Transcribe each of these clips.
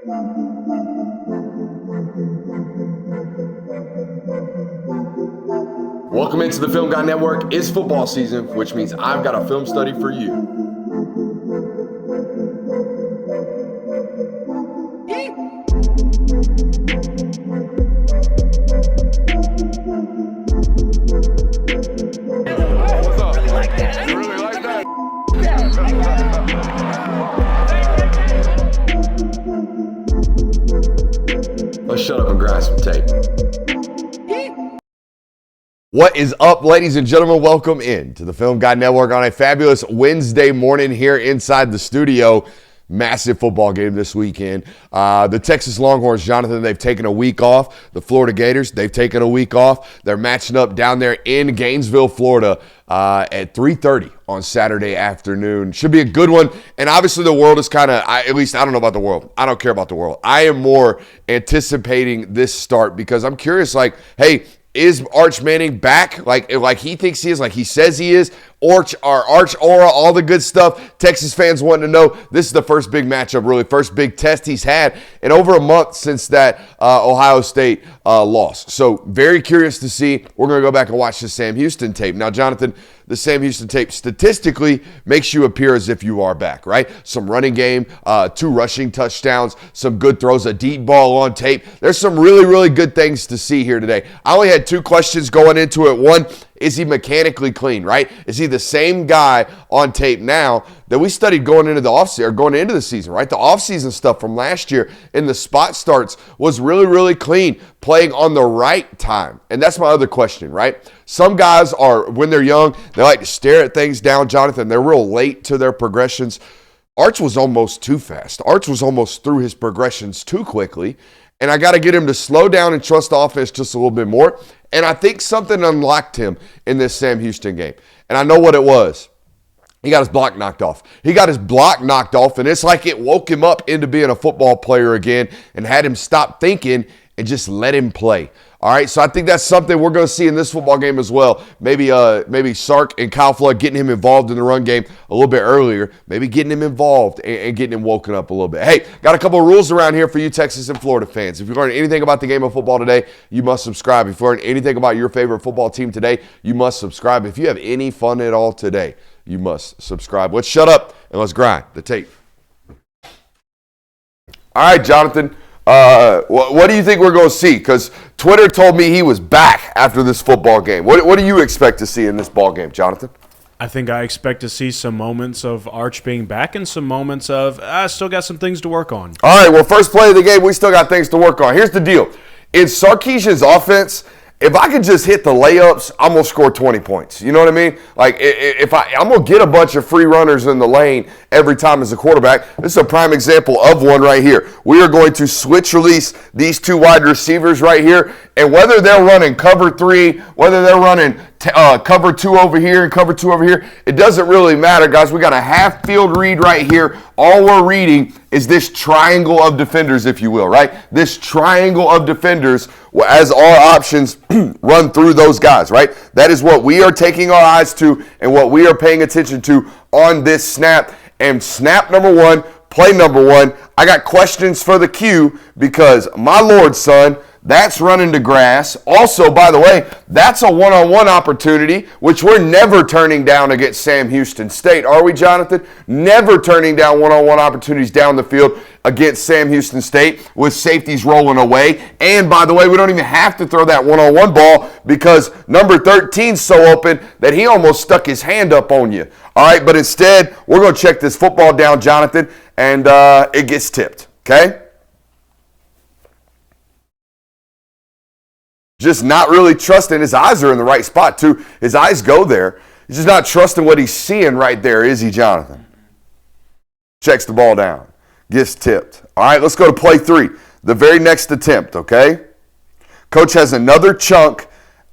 Welcome into the Film Guy Network. It's football season, which means I've got a film study for you. What's up? You really like that? Let's shut up and grab some tape. What is up, ladies and gentlemen? Welcome in to the Film Guy Network on a fabulous Wednesday morning here inside the studio. Massive football game this weekend. The Texas Longhorns, Jonathan, they've taken a week off. The Florida Gators, they've taken a week off. They're matching up down there in Gainesville, Florida at 3:30 on Saturday afternoon. Should be a good one. And obviously the world is kind of, at least I don't know about the world. I don't care about the world. I am more anticipating this start because I'm curious, like, hey, is Arch Manning back like he thinks he is, like he says he is? Arch aura, all the good stuff. Texas fans wanting to know. This is the first big matchup, really, first big test he's had in over a month since that Ohio State loss. So very curious to see. We're going to go back and watch the Sam Houston tape. Now, Jonathan, the Sam Houston tape statistically makes you appear as if you are back, right? Some running game, 2 rushing touchdowns, some good throws, a deep ball on tape. There's some really, really good things to see here today. I only had 2 questions going into it. One, is he mechanically clean, right? Is he the same guy on tape now that we studied going into the offseason or going into the season, right? The offseason stuff from last year in the spot starts was really, really clean, playing on the right time. And that's my other question, right? Some guys are, when they're young, they like to stare at things down, Jonathan. They're real late to their progressions. Arch was almost too fast. Arch was almost through his progressions too quickly. And I got to get him to slow down and trust the offense just a little bit more. And I think something unlocked him in this Sam Houston game. And I know what it was. He got his block knocked off. And it's like it woke him up into being a football player again and had him stop thinking and just let him play. All right, so I think that's something we're going to see in this football game as well. Maybe Sark and Kyle Flood getting him involved in the run game a little bit earlier. Maybe getting him involved and getting him woken up a little bit. Hey, got a couple of rules around here for you Texas and Florida fans. If you learned anything about the game of football today, you must subscribe. If you learned anything about your favorite football team today, you must subscribe. If you have any fun at all today, you must subscribe. Let's shut up and let's grind the tape. All right, Jonathan. What do you think we're going to see? Because Twitter told me he was back after this football game. What do you expect to see in this ball game, Jonathan? I think I expect to see some moments of Arch being back and some moments of, I still got some things to work on. All right, well, first play of the game, we still got things to work on. Here's the deal. In Sarkisian's offense, if I could just hit the layups, I'm going to score 20 points. You know what I mean? Like, if I'm going to get a bunch of free runners in the lane every time as a quarterback. This is a prime example of one right here. We are going to switch release these 2 wide receivers right here, and whether they're running cover 3, whether they're running cover 2 over here and cover 2 over here, it doesn't really matter, guys. We got a half field read right here. All we're reading is this triangle of defenders, if you will, right? This triangle of defenders as our options run through those guys, right? That is what we are taking our eyes to and what we are paying attention to on this snap. And snap number 1, play number 1, I got questions for the Q because, my Lord, son, that's running to grass. Also, by the way, that's a one-on-one opportunity, which we're never turning down against Sam Houston State. Are we, Jonathan? Never turning down one-on-one opportunities down the field against Sam Houston State with safeties rolling away. And, by the way, we don't even have to throw that one-on-one ball because number 13's so open that he almost stuck his hand up on you. All right, but instead, we're going to check this football down, Jonathan, and it gets tipped, okay? Just not really trusting. His eyes are in the right spot, too. His eyes go there. He's just not trusting what he's seeing right there, is he, Jonathan? Checks the ball down. Gets tipped. All right, let's go to play 3. The very next attempt, okay? Coach has another chunk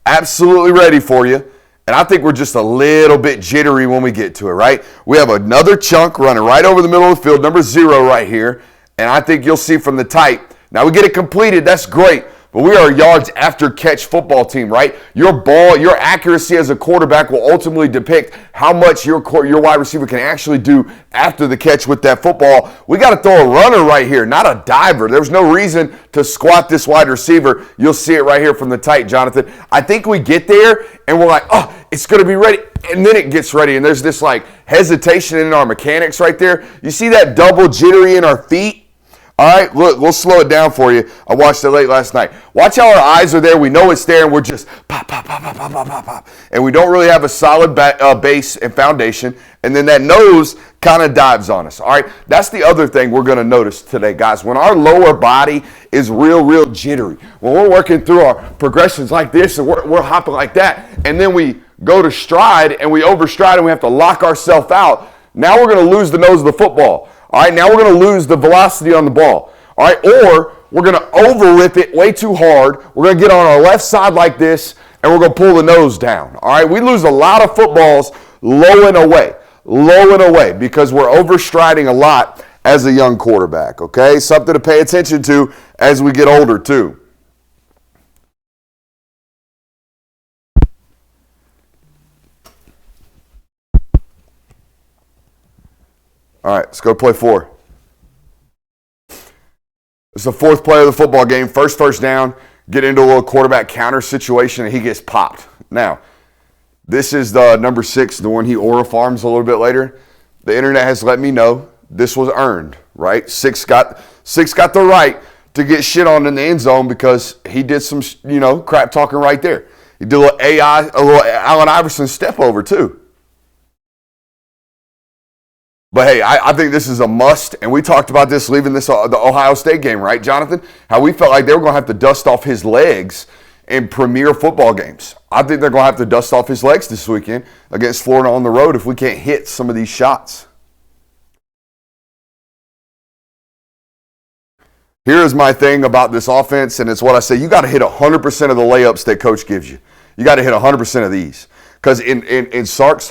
absolutely ready for you. And I think we're just a little bit jittery when we get to it, right? We have another chunk running right over the middle of the field, number 0 right here. And I think you'll see from the type. Now we get it completed. That's great. but we are a yards after catch football team, right? Your ball, your accuracy as a quarterback will ultimately depict how much your wide receiver can actually do after the catch with that football. We got to throw a runner right here, not a diver. There's no reason to squat this wide receiver. You'll see it right here from the tight, Jonathan. I think we get there and we're like, oh, it's going to be ready. And then it gets ready, and there's this like hesitation in our mechanics right there. You see that double jittery in our feet? All right, look, we'll slow it down for you. I watched it late last night. Watch how our eyes are there. We know it's there, and we're just pop, pop, pop, pop, pop, pop, pop, pop. And we don't really have a solid base and foundation. And then that nose kind of dives on us. All right, that's the other thing we're going to notice today, guys. When our lower body is real jittery, when we're working through our progressions like this, and we're hopping like that, and then we go to stride, and we overstride, and we have to lock ourselves out, now we're going to lose the nose of the football. All right, now we're going to lose the velocity on the ball. All right, or we're going to over-rip it way too hard. We're going to get on our left side like this, and we're going to pull the nose down. All right, we lose a lot of footballs low and away because we're overstriding a lot as a young quarterback, okay? Something to pay attention to as we get older too. All right, let's go play 4. It's the 4th play of the football game. First down, get into a little quarterback counter situation, and he gets popped. Now, this is the number 6, the one he aura farms a little bit later. The internet has let me know this was earned, right? 6 got the right to get shit on in the end zone because he did some, crap talking right there. He did a little Allen Iverson step over too. But hey, I think this is a must, and we talked about this leaving the Ohio State game, right, Jonathan? How we felt like they were going to have to dust off his legs in premier football games. I think they're going to have to dust off his legs this weekend against Florida on the road if we can't hit some of these shots. Here's my thing about this offense, and it's what I say. You got to hit 100% of the layups that coach gives you. You got to hit 100% of these. Because in Sark's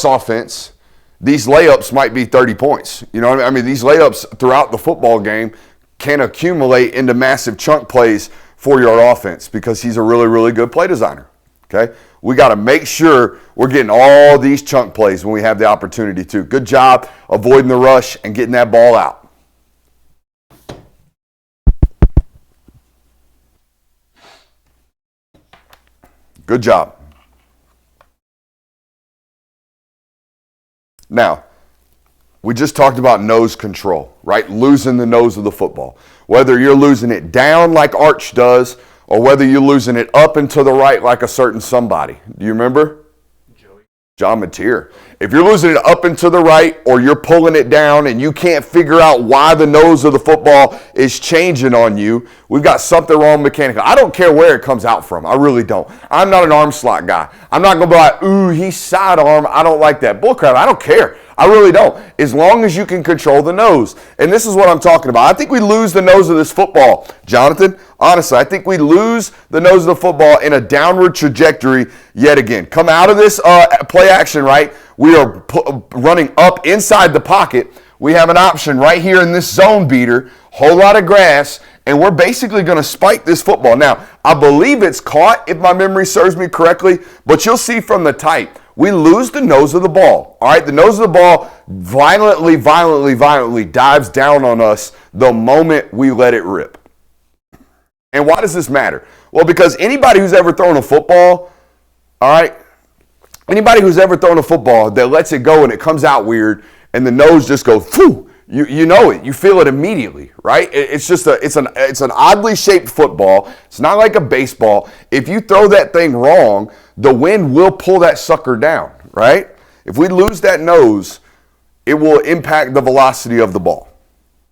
offense, these layups might be 30 points. You know what I mean? These layups throughout the football game can accumulate into massive chunk plays for your offense because he's a really good play designer. Okay? We got to make sure we're getting all these chunk plays when we have the opportunity to. Good job avoiding the rush and getting that ball out. Good job. Now, we just talked about nose control, right? Losing the nose of the football. Whether you're losing it down like Arch does or whether you're losing it up and to the right like a certain somebody. Do you remember? John Mateer. If you're losing it up and to the right or you're pulling it down and you can't figure out why the nose of the football is changing on you, we've got something wrong mechanically. I don't care where it comes out from. I really don't. I'm not an arm slot guy. I'm not going to be like, ooh, he's sidearm. I don't like that. Bullcrap. I don't care. I really don't. As long as you can control the nose. And this is what I'm talking about. I think we lose the nose of this football, Jonathan. Honestly, I think we lose the nose of the football in a downward trajectory yet again. Come out of this play action, right? We are running up inside the pocket. We have an option right here in this zone beater, whole lot of grass, and we're basically going to spike this football. Now, I believe it's caught, if my memory serves me correctly, but you'll see from the type, we lose the nose of the ball. All right, the nose of the ball violently dives down on us the moment we let it rip. And why does this matter? Well, because anybody who's ever thrown a football, all right, anybody who's ever thrown a football that lets it go and it comes out weird and the nose just goes, phew, you know it. You feel it immediately, right? It's just it's an oddly shaped football. It's not like a baseball. If you throw that thing wrong, the wind will pull that sucker down, right? If we lose that nose, it will impact the velocity of the ball.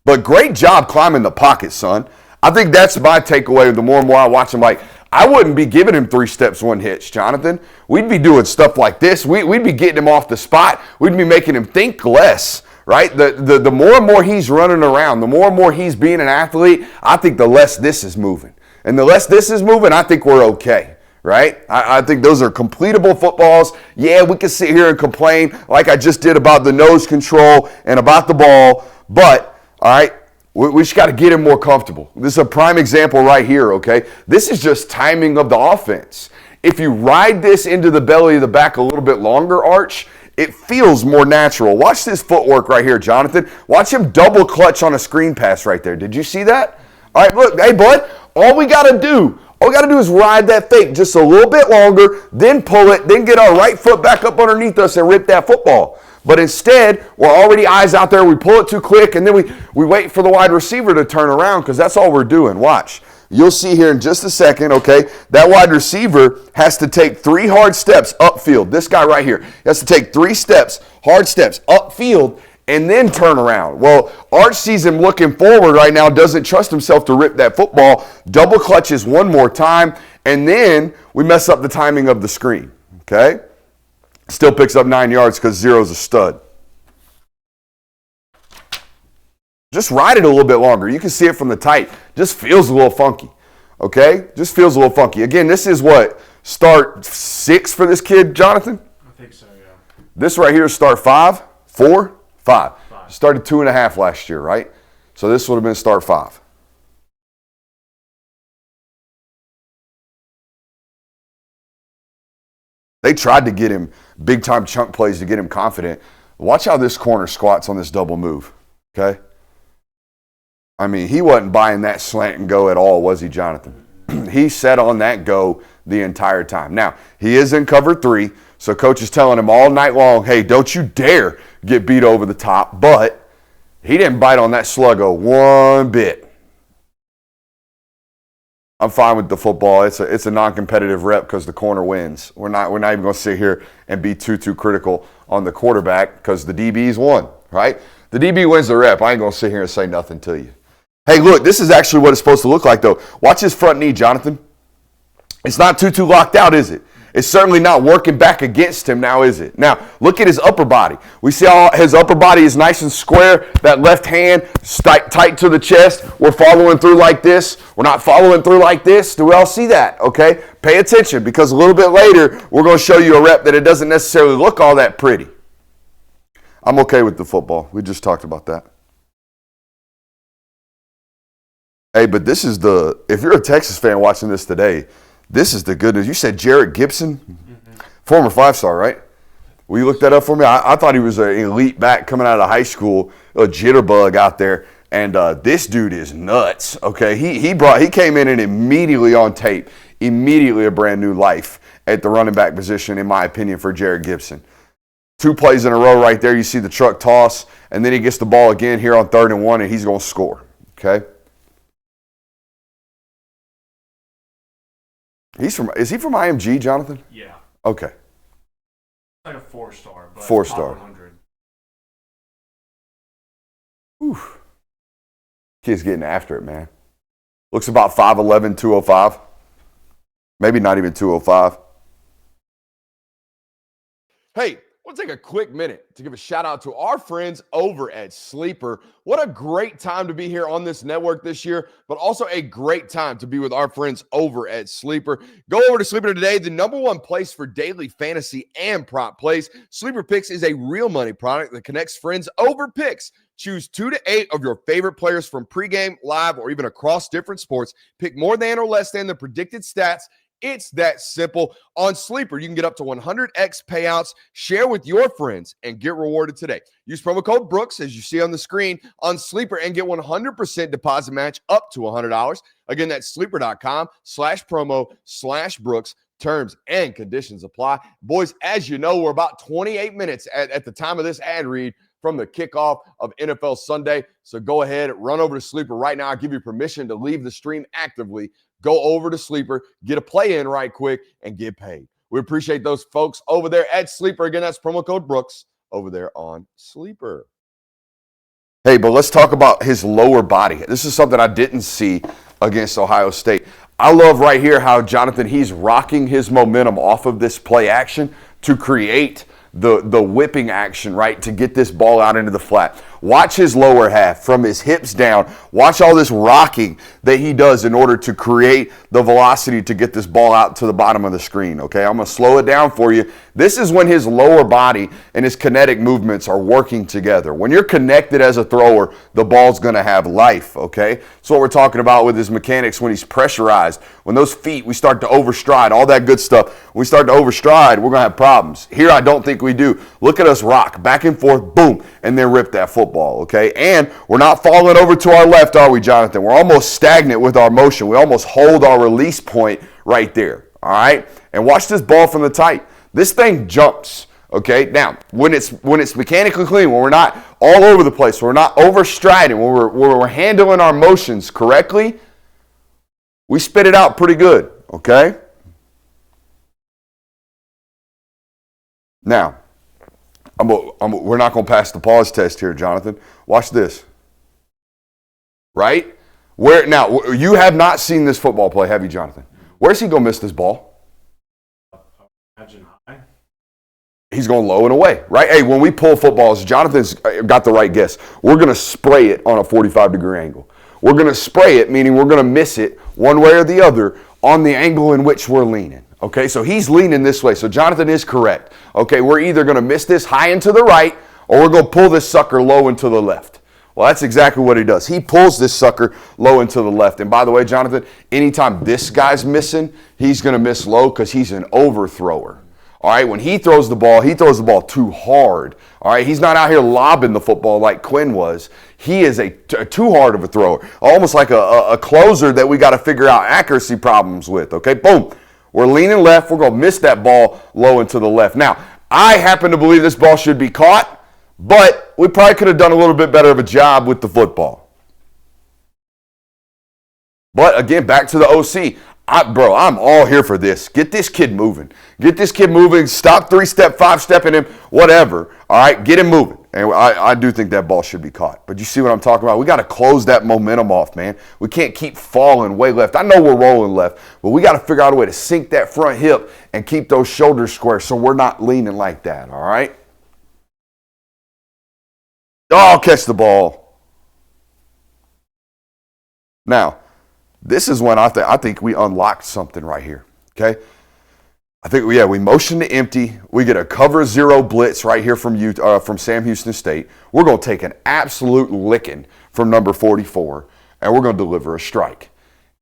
But great job climbing the pocket, son. I think that's my takeaway. The more and more I watch him, like, I wouldn't be giving him 3 steps, 1 hitch, Jonathan. We'd be doing stuff like this. We'd be getting him off the spot. We'd be making him think less, right? The more and more he's running around, the more and more he's being an athlete, I think the less this is moving. And the less this is moving, I think we're okay, right? I think those are completable footballs. Yeah, we can sit here and complain like I just did about the nose control and about the ball. But, all right, We just got to get him more comfortable. This is a prime example right here, okay? This is just timing of the offense. If you ride this into the belly of the back a little bit longer, Arch, it feels more natural. Watch this footwork right here, Jonathan. Watch him double clutch on a screen pass right there. Did you see that? All right, look, hey, bud, all we got to do is ride that fake just a little bit longer, then pull it, then get our right foot back up underneath us and rip that football. But instead, we're already eyes out there. We pull it too quick, and then we wait for the wide receiver to turn around because that's all we're doing. Watch. You'll see here in just a second, okay, that wide receiver has to take 3 hard steps upfield. This guy right here has to take 3 steps, hard steps upfield, and then turn around. Well, Arch sees him looking forward right now, doesn't trust himself to rip that football, double clutches one more time, and then we mess up the timing of the screen, okay? Still picks up 9 yards because Zero's a stud. Just ride it a little bit longer. You can see it from the tight. Just feels a little funky, okay? Just feels a little funky. Again, this is what, start 6 for this kid, Jonathan? I think so, yeah. This right here is start 5, 4, 5. Started 2.5 last year, right? So this would have been start 5. They tried to get him big-time chunk plays to get him confident. Watch how this corner squats on this double move, okay? I mean, he wasn't buying that slant and go at all, was he, Jonathan? He sat on that go the entire time. Now, he is in cover 3, so coach is telling him all night long, hey, don't you dare get beat over the top, but he didn't bite on that sluggo one bit. I'm fine with the football. It's a non-competitive rep because the corner wins. We're not even going to sit here and be too critical on the quarterback because the DB's won, right? The DB wins the rep. I ain't going to sit here and say nothing to you. Hey, look, this is actually what it's supposed to look like, though. Watch his front knee, Jonathan. It's not too locked out, is it? It's certainly not working back against him now, is it? Now, look at his upper body. We see how his upper body is nice and square. That left hand tight to the chest. We're following through like this. We're not following through like this. Do we all see that? Okay? Pay attention because a little bit later, we're going to show you a rep that it doesn't necessarily look all that pretty. I'm okay with the football. We just talked about that. Hey, but this is if you're a Texas fan watching this today, this is the good news. You said Jarrett Gibson, former 5-star, right? Will you look that up for me? I thought he was an elite back coming out of high school, a jitterbug out there, and this dude is nuts. Okay, he came in and immediately on tape, immediately a brand new life at the running back position, in my opinion, for Jarrett Gibson. 2 plays in a row right there. You see the truck toss, and then he gets the ball again here on 3rd and 1, and he's going to score. Okay. Is he from IMG, Jonathan? Yeah. Okay. Like a 4-star. But 4-star. 100. Whew. Kid's getting after it, man. Looks about 5'11", 205. Maybe not even 205. Hey, we'll take a quick minute to give a shout out to our friends over at Sleeper. What a great time to be here on this network this year, but also a great time to be with our friends over at Sleeper. Go over to Sleeper today, the #1 place for daily fantasy and prop plays. Sleeper Picks is a real money product that connects friends over picks. Choose 2 to 8 of your favorite players from pregame, live, or even across different sports. Pick more than or less than the predicted stats. It's that simple. On Sleeper, you can get up to 100x payouts, share with your friends, and get rewarded today. Use promo code Brooks, as you see on the screen, on Sleeper and get 100% deposit match up to $100. Again, that's sleeper.com/promo/Brooks. Terms and conditions apply. Boys, as you know, we're about 28 minutes at the time of this ad read from the kickoff of NFL Sunday. So go ahead, run over to Sleeper right now. I'll give you permission to leave the stream actively. Go over to Sleeper, get a play in right quick, and get paid. We appreciate those folks over there at Sleeper. Again, that's promo code Brooks over there on Sleeper. Hey, but let's talk about his lower body. This is something I didn't see against Ohio State. I love right here how, Jonathan, he's rocking his momentum off of this play action to create the whipping action, right, to get this ball out into the flat. Watch his lower half from his hips down. Watch all this rocking that he does in order to create the velocity to get this ball out to the bottom of the screen, okay? I'm going to slow it down for you. This is when his lower body and his kinetic movements are working together. When you're connected as a thrower, the ball's going to have life, okay? That's what we're talking about with his mechanics when he's pressurized. When those feet, we start to overstride, all that good stuff. When we start to overstride, we're going to have problems. Here, I don't think we do. Look at us rock back and forth, boom, and then rip that football, okay? And we're not falling over to our left, are we, Jonathan? We're almost stagnant with our motion. We almost hold our release point right there, all right? And watch this ball from the tight. This thing jumps, okay? Now, when it's mechanically clean, when we're not all over the place, when we're not overstriding, when we're handling our motions correctly, we spit it out pretty good, okay? Now, we're not going to pass the pause test here, Jonathan. Watch this. Right? Now, you have not seen this football play, have you, Jonathan? Where's he going to miss this ball? Imagine high. He's going low and away, right? Hey, when we pull footballs, Jonathan's got the right guess. We're going to spray it on a 45-degree angle. We're going to spray it, meaning we're going to miss it one way or the other on the angle in which we're leaning. Okay, so he's leaning this way. So Jonathan is correct. Okay, we're either going to miss this high and to the right, or we're going to pull this sucker low and to the left. Well, that's exactly what he does. He pulls this sucker low and to the left. And by the way, Jonathan, anytime this guy's missing, he's going to miss low because he's an overthrower. All right, when he throws the ball too hard. All right, he's not out here lobbing the football like Quinn was. He is a too hard of a thrower, almost like a closer that we got to figure out accuracy problems with. Okay, boom. We're leaning left. We're going to miss that ball low and to the left. Now, I happen to believe this ball should be caught, but we probably could have done a little bit better of a job with the football. But again, back to the OC. I'm all here for this. Get this kid moving. Get this kid moving. Stop 3-step, 5-stepping him, whatever. All right, get him moving. And I do think that ball should be caught. But you see what I'm talking about? We got to close that momentum off, man. We can't keep falling way left. I know we're rolling left, but we got to figure out a way to sink that front hip and keep those shoulders square so we're not leaning like that, all right? Oh, catch the ball. Now, this is when I think we unlocked something right here, okay? I think, we motion to empty. We get a cover zero blitz right here from Sam Houston State. We're going to take an absolute licking from number 44, and we're going to deliver a strike.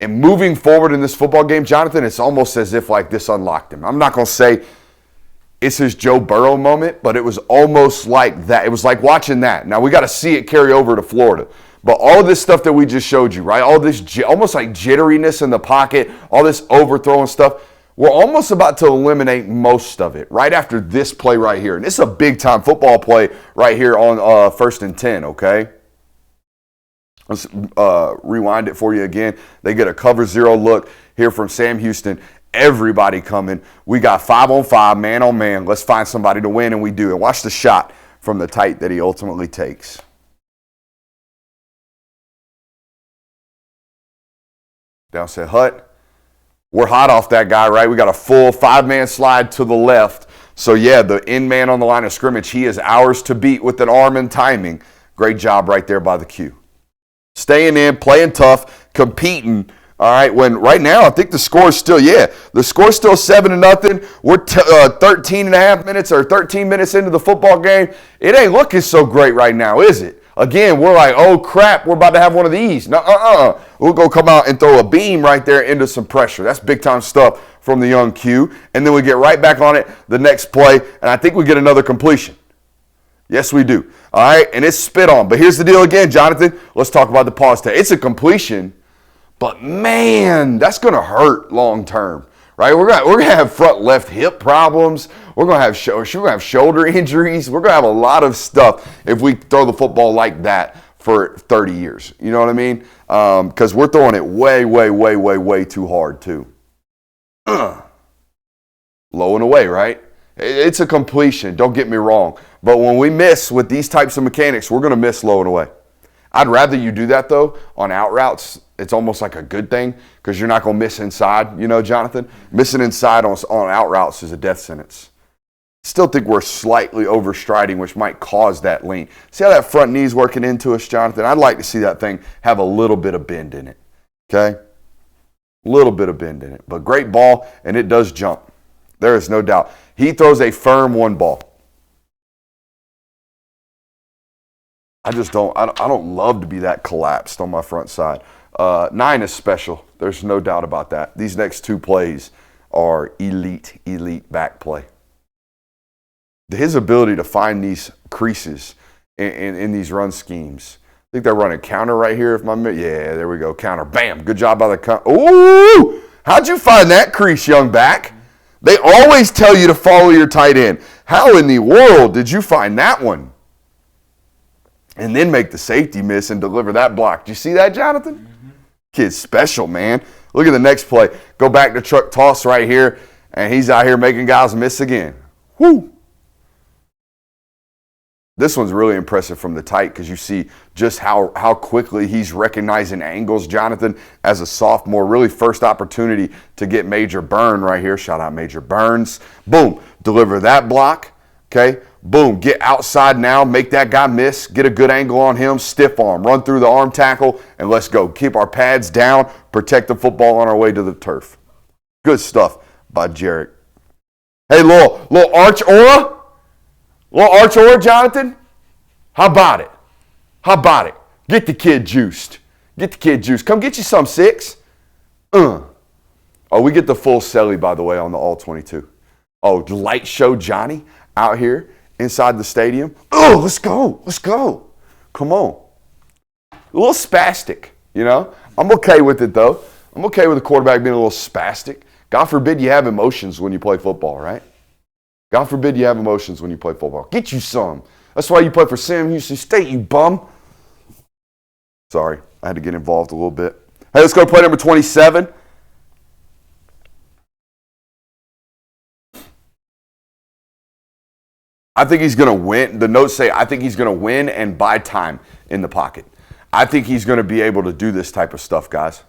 And moving forward in this football game, Jonathan, it's almost as if like this unlocked him. I'm not going to say it's his Joe Burrow moment, but it was almost like that. It was like watching that. Now, we got to see it carry over to Florida. But all this stuff that we just showed you, right, all this almost like jitteriness in the pocket, all this overthrowing stuff, we're almost about to eliminate most of it right after this play right here. And this is a big-time football play right here on 1st and 10, okay? Let's rewind it for you again. They get a cover zero look here from Sam Houston. Everybody coming. We got 5-on-5, man-on-man. Let's find somebody to win, and we do. And watch the shot from the tight that he ultimately takes. Downset Hut. We're hot off that guy, right? We got a full 5-man slide to the left. So, yeah, the end man on the line of scrimmage, he is ours to beat with an arm and timing. Great job right there by the Q. Staying in, playing tough, competing. All right, when right now I think the score is still, the score's still 7-0. We're 13 and a half minutes or 13 minutes into the football game. It ain't looking so great right now, is it? Again, we're like, oh, crap, we're about to have one of these. No, We'll go come out and throw a beam right there into some pressure. That's big-time stuff from the young Q. And then we get right back on it the next play, and I think we get another completion. Yes, we do. All right, and it's spit on. But here's the deal again, Jonathan. Let's talk about the pause test. It's a completion, but, man, that's going to hurt long-term. Right, we're gonna have front left hip problems. We're gonna have shoulder injuries. We're gonna have a lot of stuff if we throw the football like that for 30 years. You know what I mean? Because we're throwing it way too hard too. Low and away, right? It's a completion. Don't get me wrong. But when we miss with these types of mechanics, we're gonna miss low and away. I'd rather you do that though on out routes. It's almost like a good thing because you're not going to miss inside, Jonathan. Missing inside on out routes is a death sentence. Still think we're slightly overstriding, which might cause that lean. See how that front knee's working into us, Jonathan? I'd like to see that thing have a little bit of bend in it, okay? A little bit of bend in it. But great ball, and it does jump. There is no doubt. He throws a firm one ball. I don't love to be that collapsed on my front side. 9 is special. There's no doubt about that. These next 2 plays are elite back play. His ability to find these creases in these run schemes. I think they're running counter right here. Yeah, there we go. Counter. Bam. Good job by the counter. Ooh! How'd you find that crease, young back? They always tell you to follow your tight end. How in the world did you find that one? And then make the safety miss and deliver that block. Do you see that, Jonathan? Mm-hmm. Kid's special, man. Look at the next play. Go back to truck toss right here, and he's out here making guys miss again. Woo! This one's really impressive from the tight because you see just how quickly he's recognizing angles, Jonathan, as a sophomore. Really first opportunity to get Major Burn right here. Shout out Major Burns. Boom. Deliver that block. Okay. Boom. Get outside now. Make that guy miss. Get a good angle on him. Stiff arm. Run through the arm tackle, and let's go. Keep our pads down. Protect the football on our way to the turf. Good stuff by Jarek. Hey, little arch aura. Little arch aura, Jonathan? How about it? How about it? Get the kid juiced. Get the kid juiced. Come get you some, 6. Oh, we get the full celly, by the way, on the all-22. Oh, light show Johnny out here inside the stadium. Oh, let's go. Let's go. Come on. A little spastic, you know? I'm okay with it, though. I'm okay with the quarterback being a little spastic. God forbid you have emotions when you play football, right? God forbid you have emotions when you play football. Get you some. That's why you play for Sam Houston State, you bum. Sorry, I had to get involved a little bit. Hey, let's go to play number 27. I think he's going to win. The notes say, I think he's going to win and buy time in the pocket. I think he's going to be able to do this type of stuff, guys.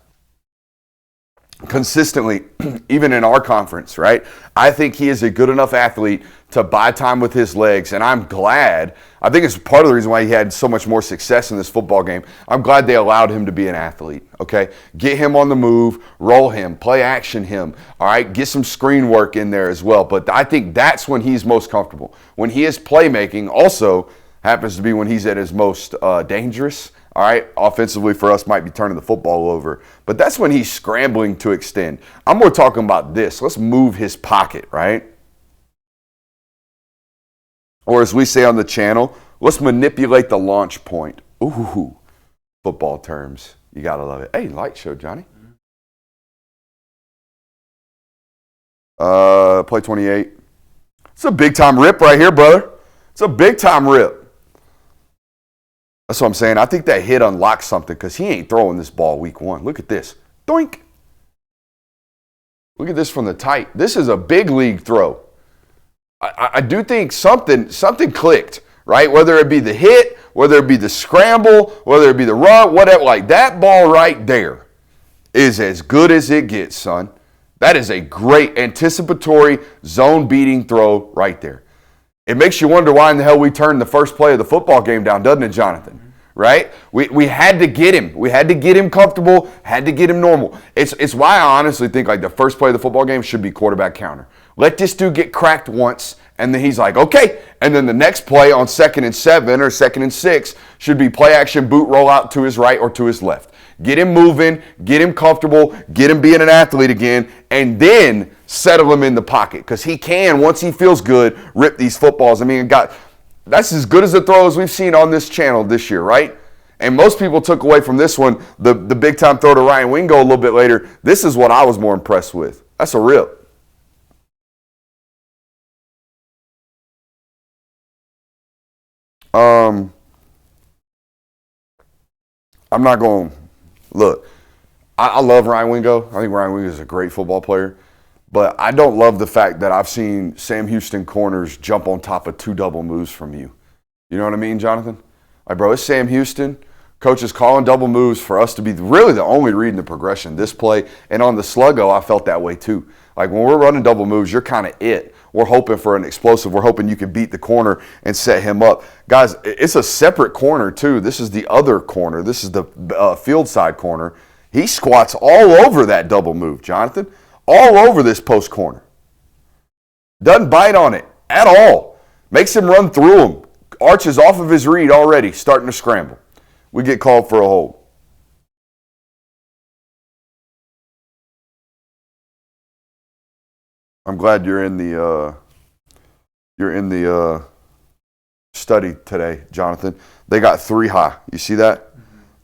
Consistently, even in our conference, right? I think he is a good enough athlete to buy time with his legs, and I'm glad. I think it's part of the reason why he had so much more success in this football game. I'm glad they allowed him to be an athlete, okay? Get him on the move, roll him, play action him, all right? Get some screen work in there as well, but I think that's when he's most comfortable. When he is playmaking, also happens to be when he's at his most dangerous. All right, offensively for us might be turning the football over. But that's when he's scrambling to extend. I'm more talking about this. Let's move his pocket, right? Or as we say on the channel, let's manipulate the launch point. Ooh, football terms. You got to love it. Hey, light show, Johnny. Play 28. It's a big-time rip right here, brother. It's a big-time rip. That's what I'm saying. I think that hit unlocks something because he ain't throwing this ball week 1. Look at this. Doink. Look at this from the tight. This is a big league throw. I do think something clicked, right? Whether it be the hit, whether it be the scramble, whether it be the run, whatever. Like that ball right there is as good as it gets, son. That is a great anticipatory zone-beating throw right there. It makes you wonder why in the hell we turned the first play of the football game down, doesn't it, Jonathan? Right? We had to get him. We had to get him comfortable, had to get him normal. It's why I honestly think like the first play of the football game should be quarterback counter. Let this dude get cracked once, and then he's like, okay. And then the next play on 2nd and 7 or 2nd and 6 should be play action boot roll out to his right or to his left. Get him moving, get him comfortable, get him being an athlete again, and then settle him in the pocket because he can, once he feels good, rip these footballs. I mean, that's as good as the throws we've seen on this channel this year, right? And most people took away from this one the big-time throw to Ryan Wingo a little bit later. This is what I was more impressed with. That's a rip. I'm not going to look. I love Ryan Wingo. I think Ryan Wingo is a great football player. But I don't love the fact that I've seen Sam Houston corners jump on top of 2 double moves from you. You know what I mean, Jonathan? Like, bro, it's Sam Houston. Coach is calling double moves for us to be really the only reading the progression this play. And on the sluggo, I felt that way too. Like when we're running double moves, you're kind of it. We're hoping for an explosive. We're hoping you can beat the corner and set him up. Guys, it's a separate corner too. This is the other corner. This is the field side corner. He squats all over that double move, Jonathan. All over this post corner. Doesn't bite on it at all. Makes him run through him. Arch is off of his read already, starting to scramble. We get called for a hold. I'm glad you're in the study today, Jonathan. They got 3 high. You see that?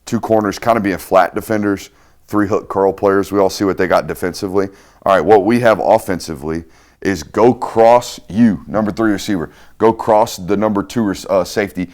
2 corners kind of being flat defenders, 3 hook curl players. We all see what they got defensively. All right, what we have offensively is go cross you, number 3 receiver. Go cross the number 2 safety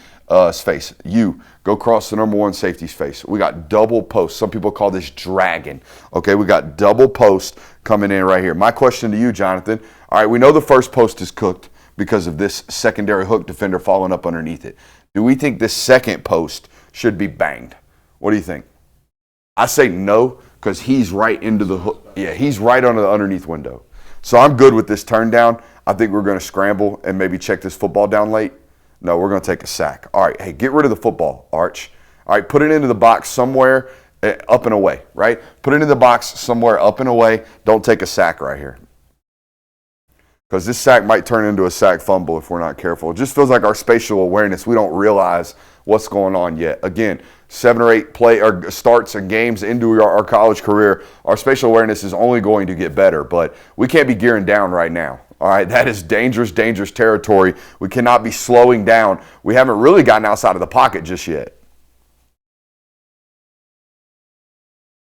face. You. Go cross the number 1 safety's face. We got double post. Some people call this dragging. Okay, we got double post coming in right here. My question to you, Jonathan. All right, we know the first post is cooked because of this secondary hook defender falling up underneath it. Do we think this second post should be banged? What do you think? I say no because he's right into the hook. Yeah, he's right under the underneath window. So I'm good with this turn down. I think we're going to scramble and maybe check this football down late. No, we're going to take a sack. All right, hey, get rid of the football, Arch. All right, put it into the box somewhere up and away, right? Put it in the box somewhere up and away. Don't take a sack right here. Because this sack might turn into a sack fumble if we're not careful. It just feels like our spatial awareness, we don't realize what's going on yet. Again, 7 or 8 play or starts and games into our college career, our spatial awareness is only going to get better, but we can't be gearing down right now. All right, that is dangerous, dangerous territory. We cannot be slowing down. We haven't really gotten outside of the pocket just yet.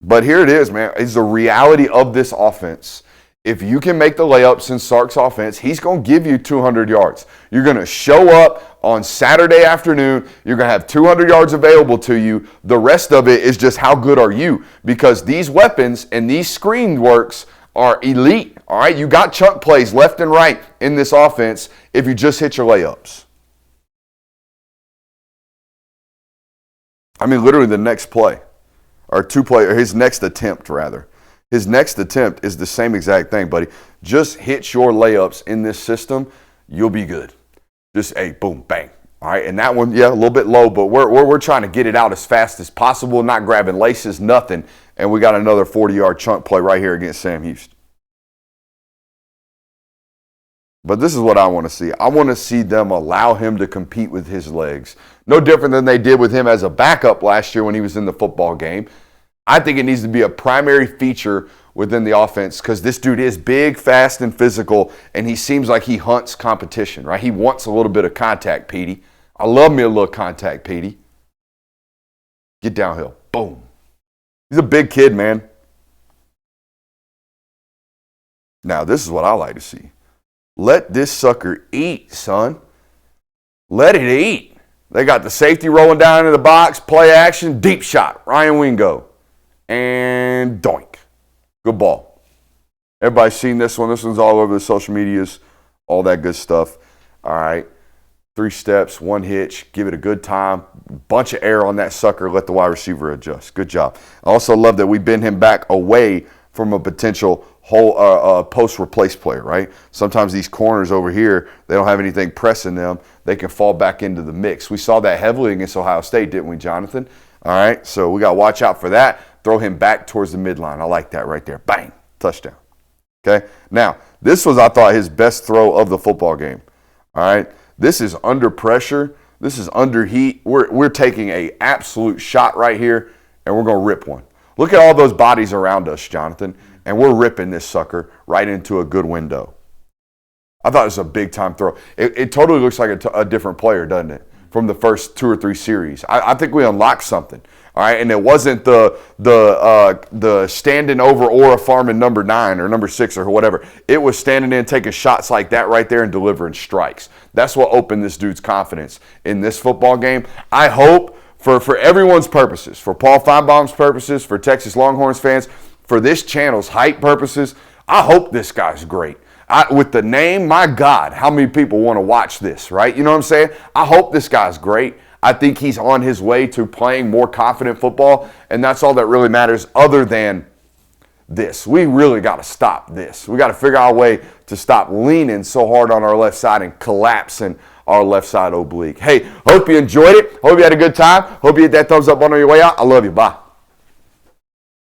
But here it is, man. It's the reality of this offense. If you can make the layups in Sark's offense, he's going to give you 200 yards. You're going to show up on Saturday afternoon. You're going to have 200 yards available to you. The rest of it is just how good are you? Because these weapons and these screen works are elite. All right, you got chunk plays left and right in this offense if you just hit your layups. I mean, literally the next play, or 2 play, or his next attempt rather. His next attempt is the same exact thing, buddy. Just hit your layups in this system, you'll be good. Just boom, bang. All right, and that one, yeah, a little bit low, but we're trying to get it out as fast as possible, not grabbing laces, nothing. And we got another 40-yard chunk play right here against Sam Houston. But this is what I want to see. I want to see them allow him to compete with his legs. No different than they did with him as a backup last year when he was in the football game. I think it needs to be a primary feature within the offense because this dude is big, fast, and physical, and he seems like he hunts competition, right? He wants a little bit of contact, Petey. I love me a little contact, Petey. Get downhill. Boom. He's a big kid, man. Now, this is what I like to see. Let this sucker eat, son. Let it eat. They got the safety rolling down into the box, play action, deep shot, Ryan Wingo. And doink. Good ball. Everybody's seen this one. This one's all over the social medias, all that good stuff. All right. 3 steps, 1 hitch, give it a good time. Bunch of air on that sucker, let the wide receiver adjust. Good job. I also love that we bend him back away from a potential whole post replace player, right? Sometimes these corners over here, they don't have anything pressing them. They can fall back into the mix. We saw that heavily against Ohio State, didn't we, Jonathan? All right, so we got to watch out for that. Throw him back towards the midline. I like that right there. Bang, touchdown. Okay, now, this was, I thought, his best throw of the football game. All right, this is under pressure. This is under heat. We're taking an absolute shot right here, and we're going to rip one. Look at all those bodies around us, Jonathan, and we're ripping this sucker right into a good window. I thought it was a big-time throw. It totally looks like a different player, doesn't it, from the first 2 or 3 series. I think we unlocked something, all right? And it wasn't the standing over Aura Farman number 9 or number 6 or whatever. It was standing in, taking shots like that right there and delivering strikes. That's what opened this dude's confidence in this football game. I hope for everyone's purposes, for Paul Feinbaum's purposes, for Texas Longhorns fans, for this channel's hype purposes, I hope this guy's great. With the name, my God, how many people want to watch this, right? You know what I'm saying? I hope this guy's great. I think he's on his way to playing more confident football, and that's all that really matters other than this. We really got to stop this. We got to figure out a way to stop leaning so hard on our left side and collapsing our left side oblique. Hey, hope you enjoyed it. Hope you had a good time. Hope you hit that thumbs up button on your way out. I love you. Bye.